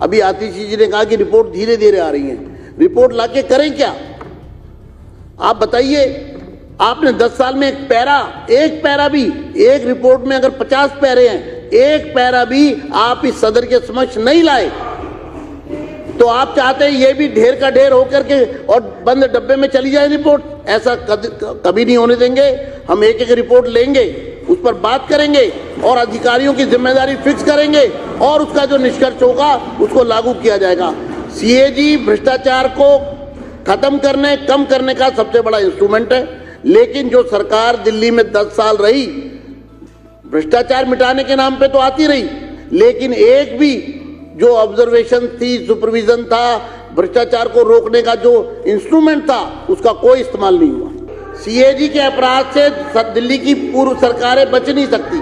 अभी आतिशी जी ने कहा कि रिपोर्ट धीरे धीरे आ रही है, रिपोर्ट लाके करें क्या? आप बताइए, आपने 10 साल में एक पैरा भी, एक रिपोर्ट में अगर 50 पैरे हैं, एक पैरा भी आप इस सदन के समक्ष नहीं लाए, तो आप चाहते हैं ये भी ढेर का ढेर होकर के और बंद डब्बे में चली जाए रिपोर्ट? ऐसा कभी नहीं होने देंगे। हम एक एक रिपोर्ट लेंगे, उस पर बात करेंगे और अधिकारियों की जिम्मेदारी फिक्स करेंगे और उसका जो निष्कर्ष होगा उसको लागू किया जाएगा। सीएजी भ्रष्टाचार को खत्म करने, कम करने का सबसे बड़ा इंस्ट्रूमेंट है, लेकिन जो सरकार दिल्ली में 10 साल रही, भ्रष्टाचार मिटाने के नाम पे तो आती रही, लेकिन एक भी जो ऑब्जर्वेशन थी, सुपरविजन था, भ्रष्टाचार को रोकने का जो इंस्ट्रूमेंट था, उसका कोई इस्तेमाल नहीं हुआ। सीएजी के अपराध से दिल्ली की पूर्व सरकारें बच नहीं सकती।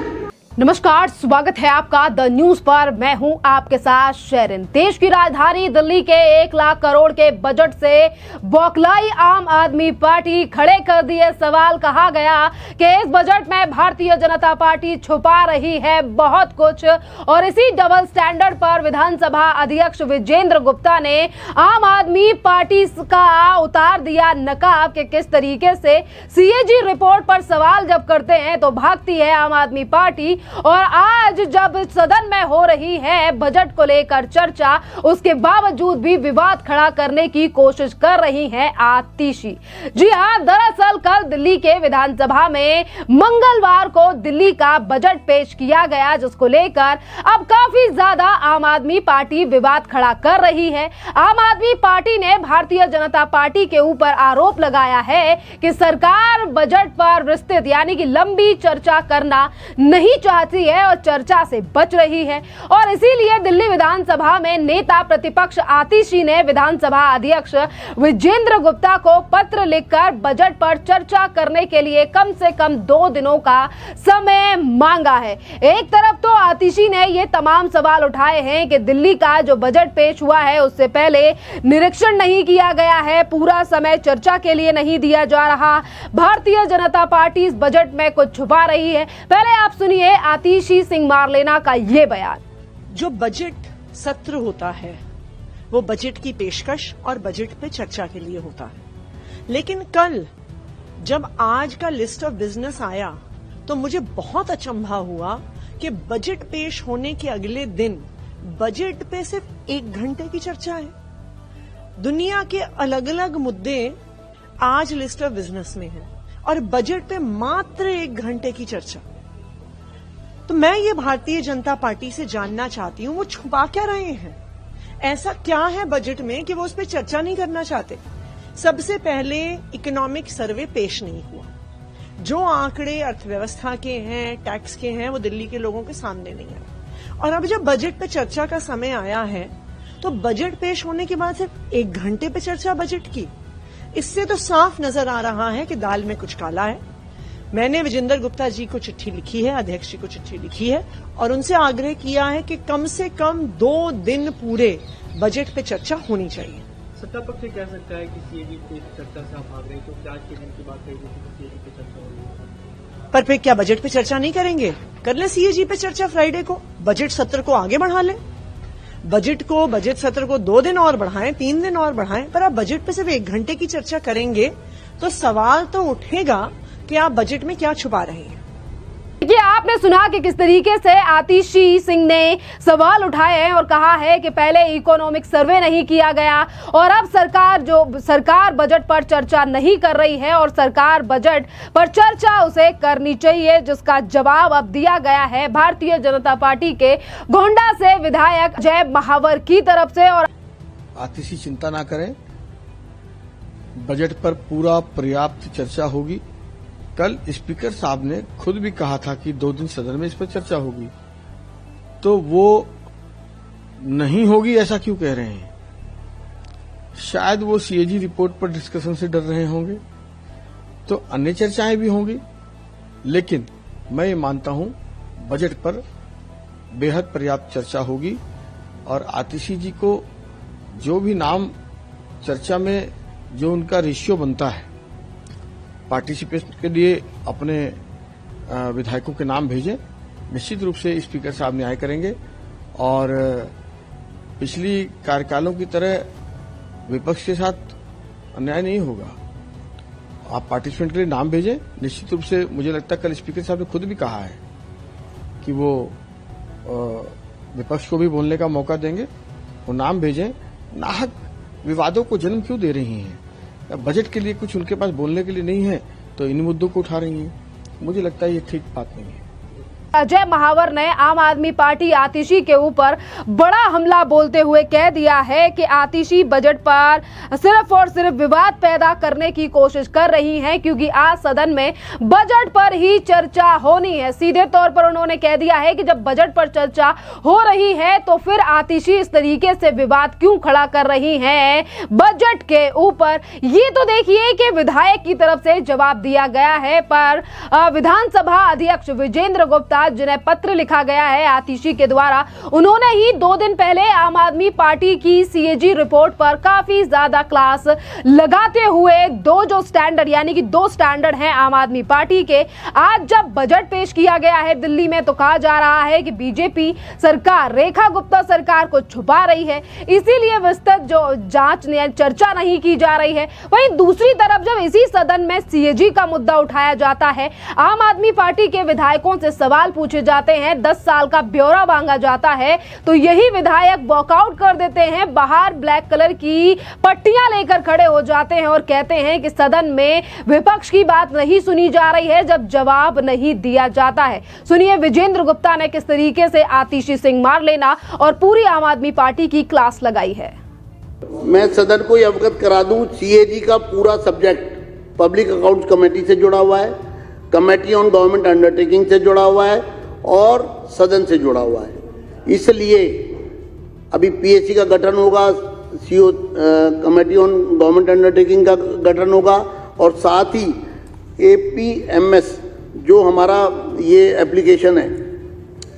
नमस्कार, स्वागत है आपका द न्यूज पर। मैं हूं आपके साथ शेरिन। देश की राजधानी दिल्ली के 1 लाख करोड़ के बजट से बौखलाई आम आदमी पार्टी खड़े कर दिए सवाल। कहा गया कि इस बजट में भारतीय जनता पार्टी छुपा रही है बहुत कुछ, और इसी डबल स्टैंडर्ड पर विधानसभा अध्यक्ष विजेंद्र गुप्ता ने आम आदमी पार्टी का उतार दिया नकाब कि किस तरीके से सीएजी रिपोर्ट पर सवाल जब करते हैं तो भागती है आम आदमी पार्टी। और आज जब सदन में हो रही है बजट को लेकर चर्चा, उसके बावजूद भी विवाद खड़ा करने की कोशिश कर रही है आतिशी। जी हां, दरअसल कल दिल्ली के विधानसभा में मंगलवार को दिल्ली का बजट पेश किया गया, जिसको लेकर अब काफी ज्यादा आम आदमी पार्टी विवाद खड़ा कर रही है। आम आदमी पार्टी ने भारतीय जनता पार्टी के ऊपर आरोप लगाया है कि सरकार बजट पर विस्तृत यानी कि लंबी चर्चा करना नहीं चाहती है और चर्चा से बच रही है, और इसीलिए दिल्ली विधानसभा में नेता प्रतिपक्ष आतिशी ने विधानसभा अध्यक्ष विजेंद्र गुप्ता को पत्र लिखकर बजट पर चर्चा करने के लिए कम से कम 2 दिनों का समय मांगा है। एक तरफ तो आतिशी ने ये तमाम सवाल उठाए हैं कि दिल्ली का जो बजट पेश हुआ है उससे पहले निरीक्षण नहीं किया गया है, पूरा समय चर्चा के लिए नहीं दिया जा रहा, भारतीय जनता पार्टी इस बजट में कुछ छुपा रही है। पहले आप सुनिए आतिशी सिंह मारलेना का ये बयान। जो बजट सत्र होता है वो बजट की पेशकश और बजट पे चर्चा के लिए होता है, लेकिन कल जब आज का लिस्ट ऑफ बिजनेस आया तो मुझे बहुत अचंभा हुआ कि बजट पेश होने के अगले दिन बजट पे सिर्फ 1 घंटे की चर्चा है। दुनिया के अलग अलग मुद्दे आज लिस्ट ऑफ बिजनेस में हैं और बजट पे मात्र 1 घंटे की चर्चा। तो मैं ये भारतीय जनता पार्टी से जानना चाहती हूं, वो छुपा क्या रहे हैं? ऐसा क्या है बजट में कि वो उस पर चर्चा नहीं करना चाहते? सबसे पहले इकोनॉमिक सर्वे पेश नहीं हुआ, जो आंकड़े अर्थव्यवस्था के हैं, टैक्स के हैं, वो दिल्ली के लोगों के सामने नहीं आए। और अब जब बजट पे चर्चा का समय आया है तो बजट पेश होने के बाद सिर्फ 1 घंटे पे चर्चा बजट की। इससे तो साफ नजर आ रहा है कि दाल में कुछ काला है। मैंने विजेंद्र गुप्ता जी को चिट्ठी लिखी है, अध्यक्ष जी को चिट्ठी लिखी है और उनसे आग्रह किया है कि कम से कम 2 दिन पूरे बजट पे चर्चा होनी चाहिए। सत्ता पक्ष कह सकता है कि सीएजी पे चर्चा से आप भाग रहे, तो आज के दिन की बात कही सीएजी पे चर्चा होगी, पर फिर क्या बजट पे चर्चा नहीं करेंगे? कर ले सीएजी पे चर्चा फ्राइडे को, बजट सत्र को आगे बढ़ा ले। बजट सत्र को 2 दिन और बढ़ाएं, 3 दिन और बढ़ाएं, पर आप बजट पे सिर्फ 1 घंटे की चर्चा करेंगे तो सवाल तो उठेगा कि आप बजट में क्या छुपा रहे हैं। ये आपने सुना कि किस तरीके से आतिशी सिंह ने सवाल उठाए हैं और कहा है कि पहले इकोनॉमिक सर्वे नहीं किया गया और अब सरकार बजट पर चर्चा नहीं कर रही है और सरकार बजट पर चर्चा उसे करनी चाहिए, जिसका जवाब अब दिया गया है भारतीय जनता पार्टी के गोंडा से विधायक जय महावर की तरफ से। और आतिशी चिंता ना करें, बजट पर पूरा पर्याप्त चर्चा होगी। कल स्पीकर साहब ने खुद भी कहा था कि 2 दिन सदन में इस पर चर्चा होगी, तो वो नहीं होगी ऐसा क्यों कह रहे हैं? शायद वो सीएजी रिपोर्ट पर डिस्कशन से डर रहे होंगे, तो अन्य चर्चाएं भी होंगी, लेकिन मैं ये मानता हूं बजट पर बेहद पर्याप्त चर्चा होगी। और आतिशी जी को जो भी नाम चर्चा में जो उनका रेशियो बनता है पार्टिसिपेशन के लिए अपने विधायकों के नाम भेजें, निश्चित रूप से स्पीकर साहब न्याय करेंगे और पिछली कार्यकालों की तरह विपक्ष के साथ अन्याय नहीं होगा। आप पार्टिसिपेंट के लिए नाम भेजें। निश्चित रूप से मुझे लगता है कल स्पीकर साहब ने खुद भी कहा है कि वो विपक्ष को भी बोलने का मौका देंगे। वो नाम भेजें। नाहक विवादों को जन्म क्यों दे रही हैं? बजट के लिए कुछ उनके पास बोलने के लिए नहीं है तो इन मुद्दों को उठा रही हैं। मुझे लगता है ये ठीक बात नहीं है। अजय महावर ने आम आदमी पार्टी आतिशी के ऊपर बड़ा हमला बोलते हुए कह दिया है कि आतिशी बजट पर सिर्फ और सिर्फ विवाद पैदा करने की कोशिश कर रही हैं, क्योंकि आज सदन में बजट पर ही चर्चा होनी है। सीधे तौर पर उन्होंने कह दिया है कि जब बजट पर चर्चा हो रही है तो फिर आतिशी इस तरीके से विवाद क्यों खड़ा कर रही हैं बजट के ऊपर। ये तो देखिए कि विधायक की तरफ से जवाब दिया गया है, पर विधानसभा अध्यक्ष विजेंद्र गुप्ता जिन्हें पत्र लिखा गया है आतिशी के द्वारा, उन्होंने ही 2 दिन पहले आम आदमी पार्टी की सीएजी रिपोर्ट पर काफी ज्यादा क्लास लगाते हुए दो स्टैंडर्ड हैं आम आदमी पार्टी के। आज जब बजट पेश किया गया है दिल्ली में तो कहा जा रहा है कि बीजेपी सरकार रेखा गुप्ता सरकार को छुपा रही है, इसीलिए विस्तृत जो जांच चर्चा नहीं की जा रही है। वहीं दूसरी तरफ जब इसी सदन में सीएजी का मुद्दा उठाया जाता है, आम आदमी पार्टी के विधायकों से सवाल पूछे जाते हैं, 10 साल का ब्यौरा मांगा जाता है, तो यही विधायक वॉकआउट कर देते हैं, बाहर ब्लैक कलर की पट्टियां लेकर खड़े हो जाते हैं और कहते हैं कि सदन में विपक्ष की बात नहीं सुनी जा रही है जब जवाब नहीं दिया जाता है। सुनिए विजेंद्र गुप्ता ने किस तरीके से आतिशी सिंह मारलेना और पूरी आम आदमी पार्टी की क्लास लगाई है। मैं सदन को अवगत करा दूं, सीएजी का पूरा सब्जेक्ट पब्लिक अकाउंट्स कमेटी से जुड़ा हुआ है, कमेटी ऑन गवर्नमेंट अंडरटेकिंग से जुड़ा हुआ है और सदन से जुड़ा हुआ है। इसलिए अभी पीएससी का गठन होगा, CO committee on government undertaking का गठन होगा और साथ ही एपीएमएस जो हमारा ये एप्लीकेशन है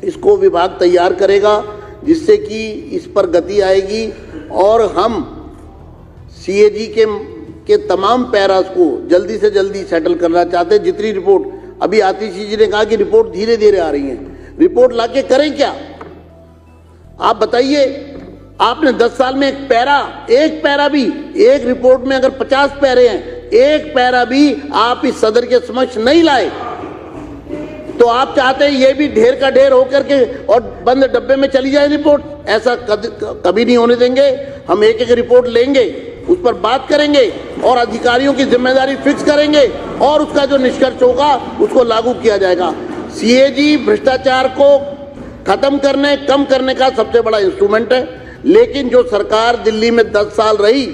इसको विभाग तैयार करेगा, जिससे कि इस पर गति आएगी और हम सीएजी के तमाम पैरास को जल्दी से जल्दी सेटल करना चाहते हैं। जितनी रिपोर्ट अभी आतिशी जी ने कहा कि रिपोर्ट धीरे धीरे आ रही है, रिपोर्ट लाके करें क्या? आप बताइए, आपने 10 साल में एक पैरा भी, एक रिपोर्ट में अगर 50 पैरे हैं, एक पैरा भी आप इस सदन के समक्ष नहीं लाए, तो आप चाहते हैं ये भी ढेर का ढेर होकर के और बंद डब्बे में चली जाए रिपोर्ट। ऐसा कभी नहीं होने देंगे। हम एक एक रिपोर्ट लेंगे, उस पर बात करेंगे और अधिकारियों की जिम्मेदारी फिक्स करेंगे और उसका जो निष्कर्ष होगा उसको लागू किया जाएगा। सीएजी भ्रष्टाचार को खत्म करने, कम करने का सबसे बड़ा इंस्ट्रूमेंट है, लेकिन जो सरकार दिल्ली में 10 साल रही,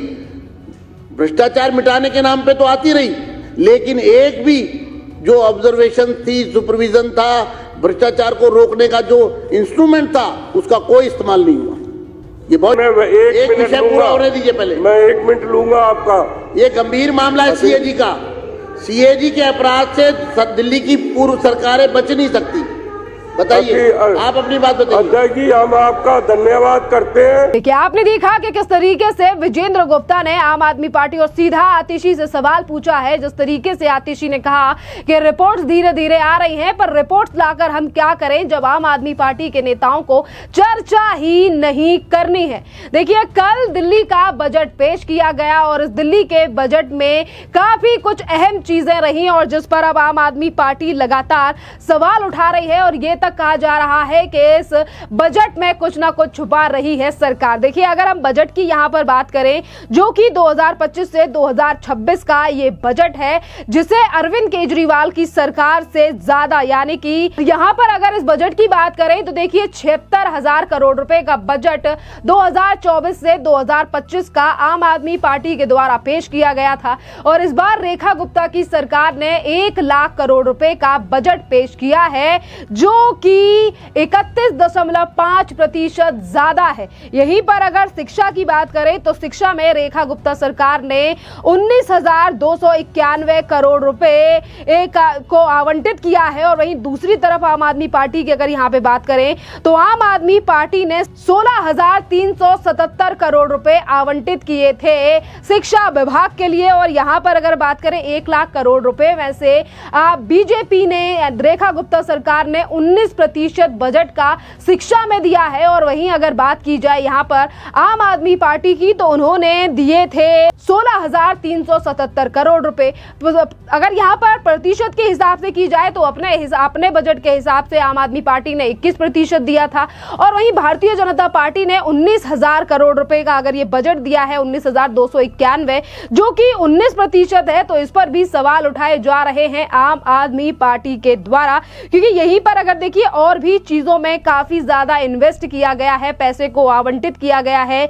भ्रष्टाचार मिटाने के नाम पे तो आती रही, लेकिन एक भी जो ऑब्जर्वेशन थी, सुपरविजन था, भ्रष्टाचार को रोकने का जो इंस्ट्रूमेंट था, उसका कोई इस्तेमाल नहीं हुआ। ये बहुत एक विषय पूरा होने दीजिए पहले। मैं 1 मिनट लूंगा आपका। ये गंभीर मामला है सीएजी का। सीएजी के अपराध से दिल्ली की पूर्व सरकारें बच नहीं सकती। बताइए, आप अपनी बात बताइए। अध्यक्ष जी, हम आपका धन्यवाद करते हैं। देखिए, आपने देखा कि किस तरीके से विजेंद्र गुप्ता ने आम आदमी पार्टी और सीधा आतिशी से सवाल पूछा है। जिस तरीके से आतिशी ने कहा कि रिपोर्ट्स धीरे धीरे आ रही हैं, पर रिपोर्ट्स लाकर हम क्या करें जब आम आदमी पार्टी के नेताओं को चर्चा ही नहीं करनी है। देखिए, कल दिल्ली का बजट पेश किया गया और इस दिल्ली के बजट में काफी कुछ अहम चीजें रही और जिस पर अब आम आदमी पार्टी लगातार सवाल उठा रही है और ये कहा जा रहा है कि इस बजट में कुछ ना कुछ छुपा रही है सरकार। देखिए, अगर हम बजट की यहां पर बात करें, जो कि 2025 से 2026 का ये बजट है, जिसे अरविंद केजरीवाल की सरकार से ज्यादा, यानी कि यहां पर अगर इस बजट की बात करें तो देखिए 76,000 करोड़ रुपए का बजट 2024 से 2025 का आम आदमी पार्टी के द्वारा पेश किया गया था और इस बार रेखा गुप्ता की सरकार ने 1 लाख करोड़ रुपए का बजट पेश किया है, जो कि 31.5% ज्यादा है। यहीं पर अगर शिक्षा की बात करें तो शिक्षा में रेखा गुप्ता सरकार ने 19,291 करोड़ रुपए को आवंटित किया है और वहीं दूसरी तरफ आम आदमी पार्टी की अगर यहां पे बात करें तो आम आदमी पार्टी ने 16,377 करोड़ रुपए आवंटित किए थे शिक्षा विभाग के लिए और यहां पर अगर बात करें 1 लाख करोड़ रुपए में से बीजेपी ने, रेखा गुप्ता सरकार ने 19% बजट का शिक्षा में दिया है। और वहीं अगर बात की जाए यहाँ पर आम आदमी पार्टी की, तो उन्होंने दिए थे 16,377 करोड़ रुपए। अगर यहाँ पर प्रतिशत के हिसाब से की जाए तो अपने बजट के हिसाब से आम आदमी पार्टी ने 21% दिया था। और वहीं भारतीय जनता पार्टी ने 19,000 करोड़ रुपए का अगर ये बजट दिया है, 19,291, जो कि 19% है। तो इस पर भी सवाल उठाए जा रहे हैं आम आदमी पार्टी के द्वारा, क्योंकि यहीं पर अगर देखिए और भी चीजों में काफी ज्यादा इन्वेस्ट किया गया है, पैसे को आवंटित किया गया है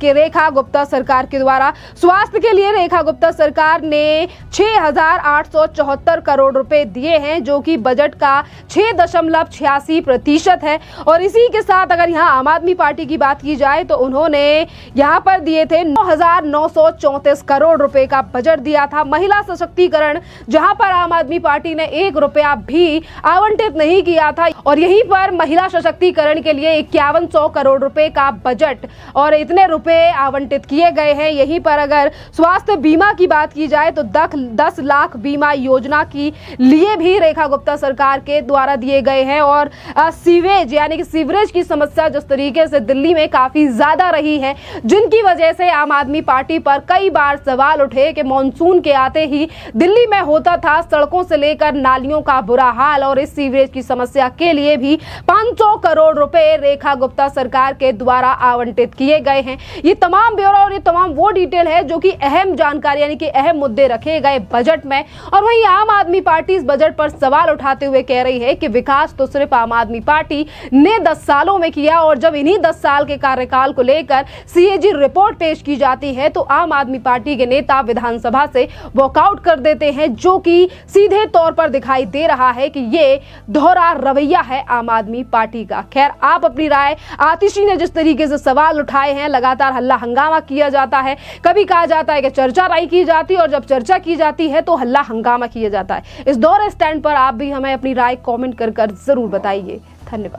रेखा गुप्ता सरकार के द्वारा। स्वास्थ्य के लिए रेखा गुप्ता सरकार ने 6,874 करोड़ रुपए दिए हैं, जो कि बजट का 6.86% है। और इसी के साथ अगर यहाँ आम आदमी पार्टी की बात की जाए तो उन्होंने यहाँ पर दिए थे 9,934 करोड़ रुपए का बजट दिया था। महिला सशक्तिकरण, जहां पर आम आदमी पार्टी ने 1 रुपया भी आवंटित नहीं किया था। और यहीं पर महिला सशक्तिकरण के लिए 5100 करोड़ रुपए का बजट और इतने रुपए आवंटित किए गए हैं। यहीं पर अगर स्वास्थ्य बीमा की बात की जाए तो 10 लाख बीमा योजना की लिए भी रेखा गुप्ता सरकार के द्वारा दिए गए हैं। और सीवेज यानी कि सीवरेज की समस्या जिस तरीके से दिल्ली में काफी ज्यादा रही है, जिनकी वजह से आम आदमी पार्टी पर कई बार सवाल उठे कि मॉनसून के आते ही दिल्ली में होता था सड़कों से लेकर नालियों का बुरा हाल। और इस सीवरेज की समस्या के लिए भी 500 करोड़ रुपए रेखा गुप्ता सरकार के द्वारा आवंटित किए गए हैं। ये तमाम ब्यौरा और ये तमाम वो डिटेल है जो कि अहम जानकारी यानी कि अहम मुद्दे रखे गए बजट में। और वहीं आम आदमी पार्टी इस बजट पर सवाल उठाते हुए कह रही है कि विकास तो सिर्फ आम आदमी पार्टी ने 10 सालों में किया, और जब इन्हीं 10 साल के कार्यकाल को लेकर सीएजी रिपोर्ट पेश की जाती है तो आम आदमी पार्टी के नेता विधानसभा से वॉकआउट कर देते हैं, जो कि सीधे तौर पर दिखाई दे रहा है कि ये दोहरा रवैया है आम आदमी पार्टी का। खैर, आप अपनी राय, आतिशी ने जिस तरीके से सवाल उठाए हैं, लगातार हल्ला हंगामा किया जाता है, कभी कहा जाता है कि चर्चा राय की जाती है और जब चर्चा की जाती है तो हल्ला हंगामा किया जाता है। इस दोहरे स्टैंड पर आप भी हमें अपनी राय कमेंट कर जरूर बताइए। धन्यवाद।